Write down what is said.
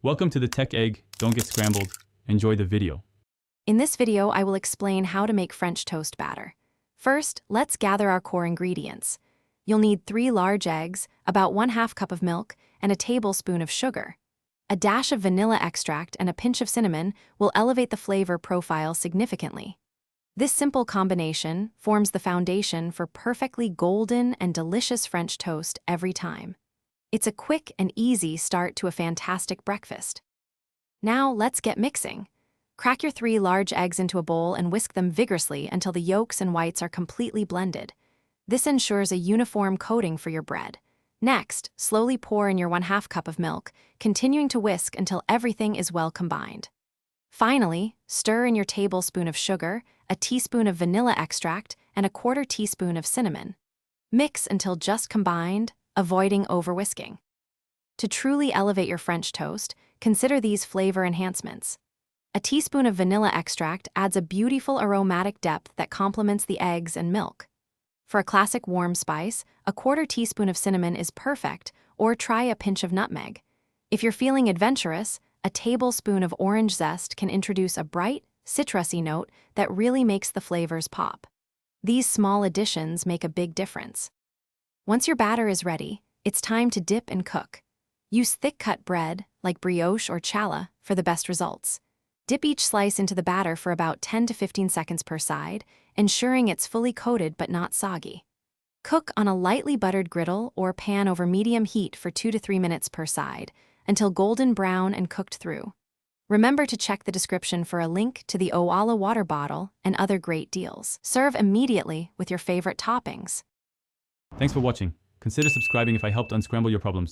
Welcome to the Tech Egg. Don't get scrambled. Enjoy the video. In this video, I will explain how to make French toast batter. First, let's gather our core ingredients. You'll need 3 large eggs, about 1/2 cup of milk, and a tablespoon of sugar. A dash of vanilla extract and a pinch of cinnamon will elevate the flavor profile significantly. This simple combination forms the foundation for perfectly golden and delicious French toast every time. It's a quick and easy start to a fantastic breakfast. Now let's get mixing. Crack your 3 large eggs into a bowl and whisk them vigorously until the yolks and whites are completely blended. This ensures a uniform coating for your bread. Next, slowly pour in your 1/2 cup of milk, continuing to whisk until everything is well combined. Finally, stir in your tablespoon of sugar, a teaspoon of vanilla extract, and a 1/4 teaspoon of cinnamon. Mix until just combined, avoiding over-whisking. To truly elevate your French toast, consider these flavor enhancements. A teaspoon of vanilla extract adds a beautiful aromatic depth that complements the eggs and milk. For a classic warm spice, a 1/4 teaspoon of cinnamon is perfect, or try a pinch of nutmeg. If you're feeling adventurous, a tablespoon of orange zest can introduce a bright, citrusy note that really makes the flavors pop. These small additions make a big difference. Once your batter is ready, it's time to dip and cook. Use thick-cut bread, like brioche or challah, for the best results. Dip each slice into the batter for about 10 to 15 seconds per side, ensuring it's fully coated but not soggy. Cook on a lightly buttered griddle or pan over medium heat for 2 to 3 minutes per side, until golden brown and cooked through. Remember to check the description for a link to the Owala water bottle and other great deals. Serve immediately with your favorite toppings. Thanks for watching. Consider subscribing if I helped unscramble your problems.